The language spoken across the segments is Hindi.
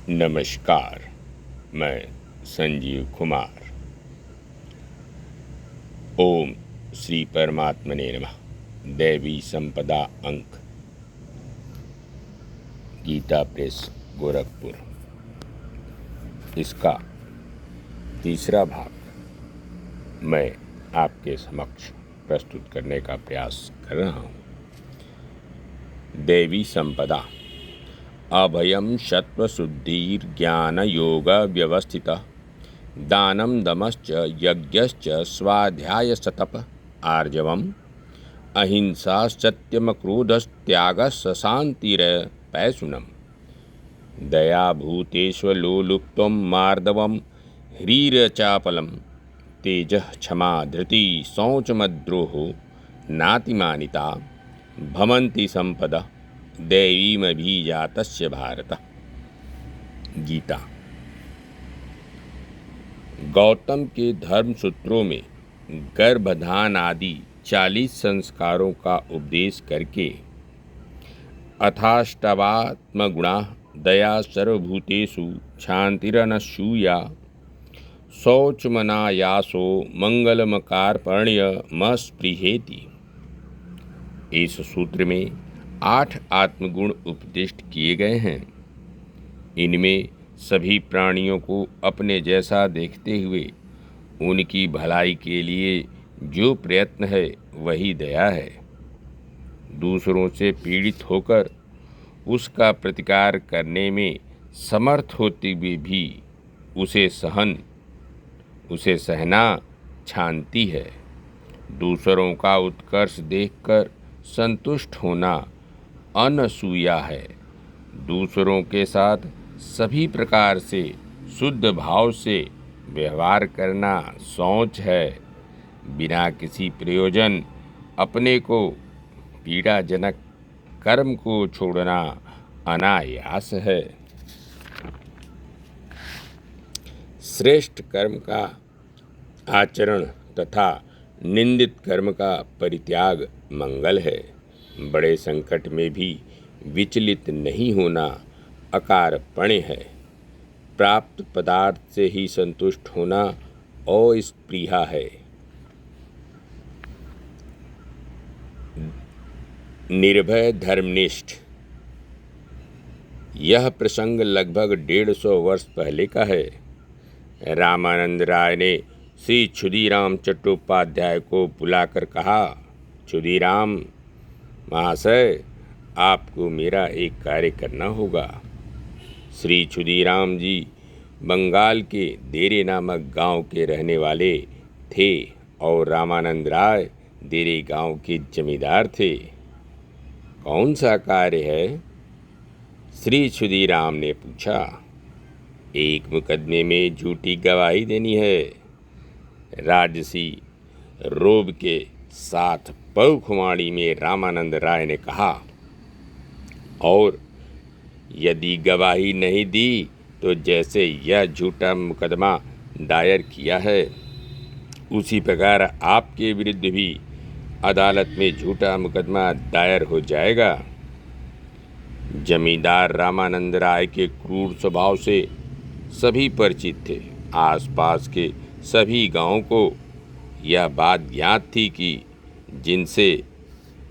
नमस्कार। मैं संजीव कुमार। ओम श्री परमात्मने नमः। दैवी संपदा अंक, गीता प्रेस, गोरखपुर। इसका तीसरा भाग मैं आपके समक्ष प्रस्तुत करने का प्रयास कर रहा हूँ। दैवी संपदा। अभयं सत्त्वशुद्धिर्ज्ञानयोगव्यवस्थितः दानं दमश्च यज्ञश्च स्वाध्यायस्तप आर्जवम् अहिंसा सत्यमक्रोधस्त्यागस्शान्तिरपैशुनम् दयाभूतेष्वलोलुप्त्वं मार्दवं ह्रीरचापलं तेजः क्षमा धृतिः शौचमद्रोहो नातिमानिता भवन्ति संपदा दैवीमभिजातस्य भारत। गीता। गौतम के धर्म सूत्रों में गर्भधान आदि 40 संस्कारों का उपदेश करके अथाष्टवात्मगुणा दया सर्वभूतेषु क्षान्तिरनसूया शौचमनायासो मंगलमकार्पण्यमस्पृहेति। इस सूत्र में 8 आत्मगुण उपदिष्ट किए गए हैं। इनमें सभी प्राणियों को अपने जैसा देखते हुए उनकी भलाई के लिए जो प्रयत्न है वही दया है। दूसरों से पीड़ित होकर उसका प्रतिकार करने में समर्थ होते हुए भी उसे सहना शांति है। दूसरों का उत्कर्ष देखकर संतुष्ट होना अनसूया है। दूसरों के साथ सभी प्रकार से शुद्ध भाव से व्यवहार करना शौच है। बिना किसी प्रयोजन अपने को पीड़ाजनक कर्म को छोड़ना अनायास है। श्रेष्ठ कर्म का आचरण तथा निंदित कर्म का परित्याग मंगल है। बड़े संकट में भी विचलित नहीं होना अकारपण्य है। प्राप्त पदार्थ से ही संतुष्ट होना अस्पृहा है। निर्भय धर्मनिष्ठ। यह प्रसंग लगभग 150 वर्ष पहले का है। रामानंद राय ने श्री क्षुदीराम चट्टोपाध्याय को बुलाकर कहा, क्षुदीराम महाशय, आपको मेरा एक कार्य करना होगा। श्री क्षुदीराम जी बंगाल के देरे नामक गांव के रहने वाले थे और रामानंद राय देरे गांव के जमींदार थे। कौन सा कार्य है? श्री क्षुदीराम ने पूछा। एक मुकदमे में झूठी गवाही देनी है। राजसी रोब के साथ पौखवाड़ी में रामानंद राय ने कहा, और यदि गवाही नहीं दी तो जैसे यह झूठा मुकदमा दायर किया है उसी प्रकार आपके विरुद्ध भी अदालत में झूठा मुकदमा दायर हो जाएगा। जमींदार रामानंद राय के क्रूर स्वभाव से सभी परिचित थे। आसपास के सभी गांवों को यह बात ज्ञात थी कि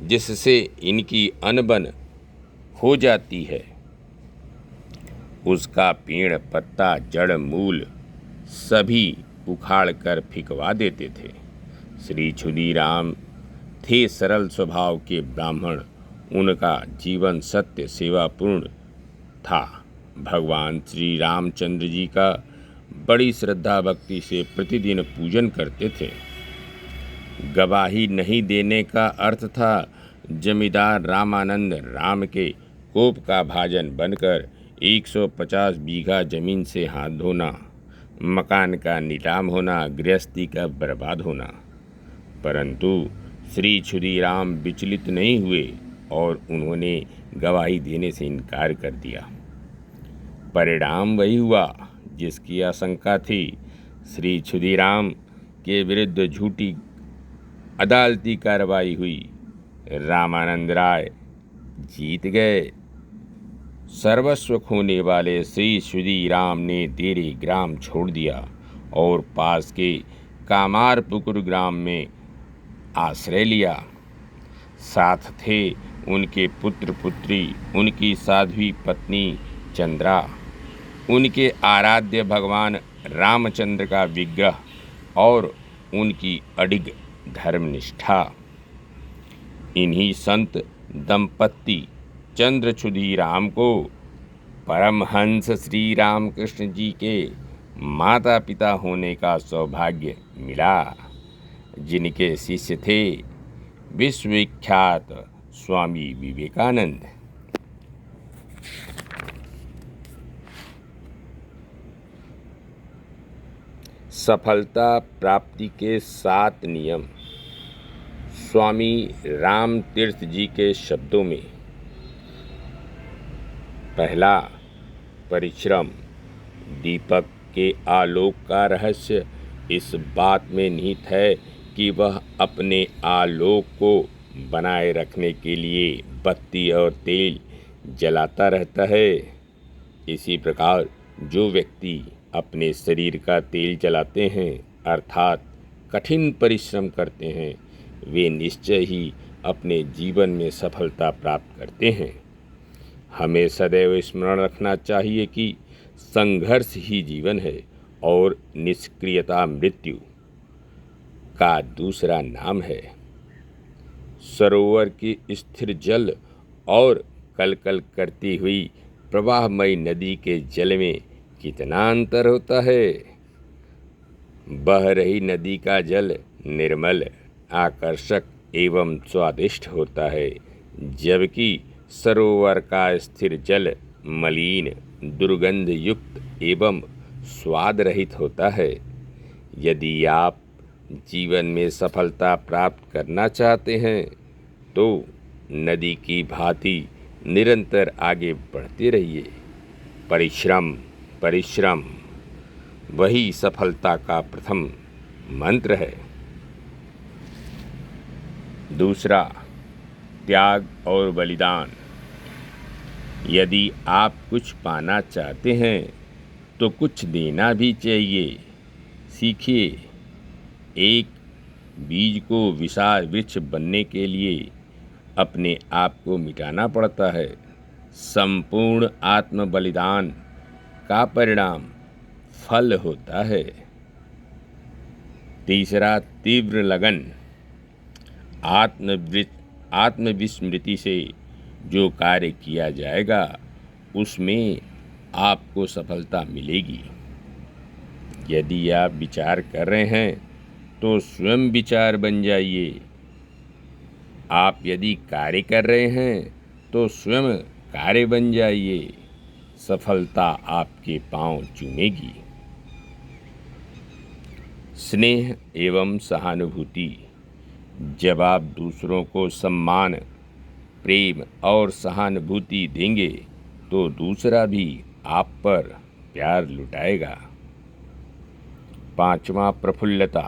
जिससे इनकी अनबन हो जाती है उसका पेड़ पत्ता जड़ मूल सभी उखाड़ कर फिकवा देते थे। श्री क्षुदीराम थे सरल स्वभाव के ब्राह्मण। उनका जीवन सत्य सेवापूर्ण था। भगवान श्री रामचंद्र जी का बड़ी श्रद्धा भक्ति से प्रतिदिन पूजन करते थे। गवाही नहीं देने का अर्थ था जमींदार रामानंद राम के कोप का भाजन बनकर 150 बीघा जमीन से हाथ धोना, मकान का नीलाम होना, गृहस्थी का बर्बाद होना। परंतु श्री क्षुदीराम विचलित नहीं हुए और उन्होंने गवाही देने से इनकार कर दिया। परिणाम वही हुआ जिसकी आशंका थी। श्री क्षुदीराम के विरुद्ध झूठी अदालती कार्रवाई हुई। रामानंद राय जीत गए। सर्वस्व खोने वाले श्री क्षुदीराम ने देरी ग्राम छोड़ दिया और पास के कामारपुकुर ग्राम में आश्रय लिया। साथ थे उनके पुत्र पुत्री, उनकी साध्वी पत्नी चंद्रा, उनके आराध्य भगवान रामचंद्र का विग्रह और उनकी अडिग धर्मनिष्ठा। इन्हीं संत दंपत्ति चंद्र क्षुदीराम को परमहंस श्री रामकृष्ण जी के माता पिता होने का सौभाग्य मिला, जिनके शिष्य थे विश्वविख्यात स्वामी विवेकानंद। सफलता प्राप्ति के 7 नियम स्वामी रामतीर्थ जी के शब्दों में। पहला, परिश्रम। दीपक के आलोक का रहस्य इस बात में निहित है कि वह अपने आलोक को बनाए रखने के लिए बत्ती और तेल जलाता रहता है। इसी प्रकार जो व्यक्ति अपने शरीर का तेल जलाते हैं अर्थात कठिन परिश्रम करते हैं, वे निश्चय ही अपने जीवन में सफलता प्राप्त करते हैं। हमें सदैव स्मरण रखना चाहिए कि संघर्ष ही जीवन है और निष्क्रियता मृत्यु का दूसरा नाम है। सरोवर की स्थिर जल और कलकल करती हुई प्रवाहमयी नदी के जल में कितना अंतर होता है। बह रही नदी का जल निर्मल, आकर्षक एवं स्वादिष्ट होता है, जबकि सरोवर का स्थिर जल मलिन, दुर्गंध युक्त एवं स्वाद रहित होता है। यदि आप जीवन में सफलता प्राप्त करना चाहते हैं तो नदी की भांति निरंतर आगे बढ़ते रहिए। परिश्रम परिश्रम वही सफलता का प्रथम मंत्र है। दूसरा, त्याग और बलिदान। यदि आप कुछ पाना चाहते हैं तो कुछ देना भी चाहिए। सीखिए, एक बीज को विशाल वृक्ष बनने के लिए अपने आप को मिटाना पड़ता है। संपूर्ण आत्म बलिदान का परिणाम फल होता है। तीसरा, तीव्र लगन। आत्मविस्मृति से जो कार्य किया जाएगा उसमें आपको सफलता मिलेगी। यदि आप विचार कर रहे हैं तो स्वयं विचार बन जाइए। आप यदि कार्य कर रहे हैं तो स्वयं कार्य बन जाइए। सफलता आपके पांव चूमेगी। स्नेह एवं सहानुभूति। जब आप दूसरों को सम्मान, प्रेम और सहानुभूति देंगे तो दूसरा भी आप पर प्यार लुटाएगा। पांचवा, प्रफुल्लता।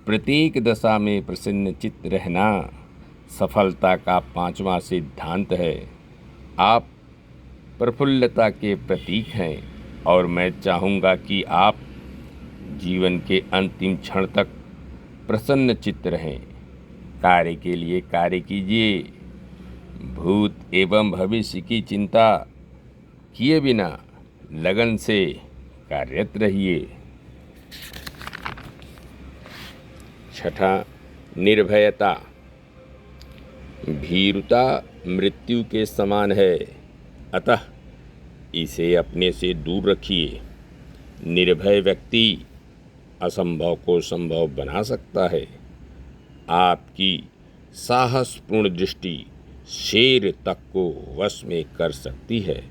प्रत्येक दशा में प्रसन्नचित्त रहना सफलता का 5वां सिद्धांत है। आप प्रफुल्लता के प्रतीक हैं और मैं चाहूँगा कि आप जीवन के अंतिम क्षण तक प्रसन्नचित्त रहें। कार्य के लिए कार्य कीजिए। भूत एवं भविष्य की चिंता किए बिना लगन से कार्यरत रहिए। छठा, निर्भयता। भीरुता मृत्यु के समान है, अतः इसे अपने से दूर रखिए। निर्भय व्यक्ति असंभव को संभव बना सकता है। आपकी साहसपूर्ण दृष्टि शेर तक को वश में कर सकती है,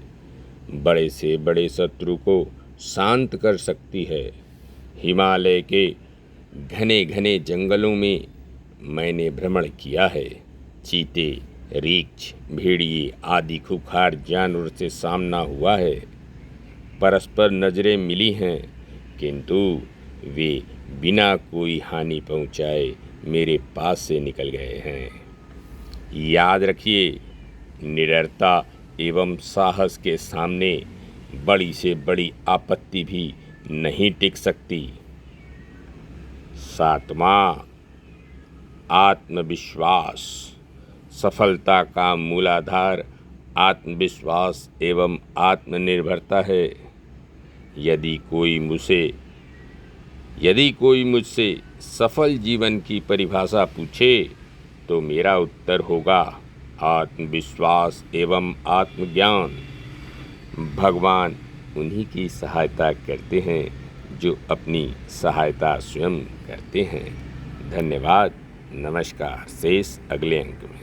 बड़े से बड़े शत्रु को शांत कर सकती है। हिमालय के घने घने जंगलों में मैंने भ्रमण किया है। चीते, रीछ, भेड़िए आदि खूंखार जानवर से सामना हुआ है। परस्पर नजरें मिली हैं, किंतु वे बिना कोई हानि पहुंचाए मेरे पास से निकल गए हैं। याद रखिए, निडरता एवं साहस के सामने बड़ी से बड़ी आपत्ति भी नहीं टिक सकती। 7वां, आत्मविश्वास। सफलता का मूलाधार आत्मविश्वास एवं आत्मनिर्भरता है। यदि कोई मुझसे सफल जीवन की परिभाषा पूछे तो मेरा उत्तर होगा आत्मविश्वास एवं आत्मज्ञान। भगवान उन्हीं की सहायता करते हैं जो अपनी सहायता स्वयं करते हैं। धन्यवाद। नमस्कार। शेष अगले अंक में।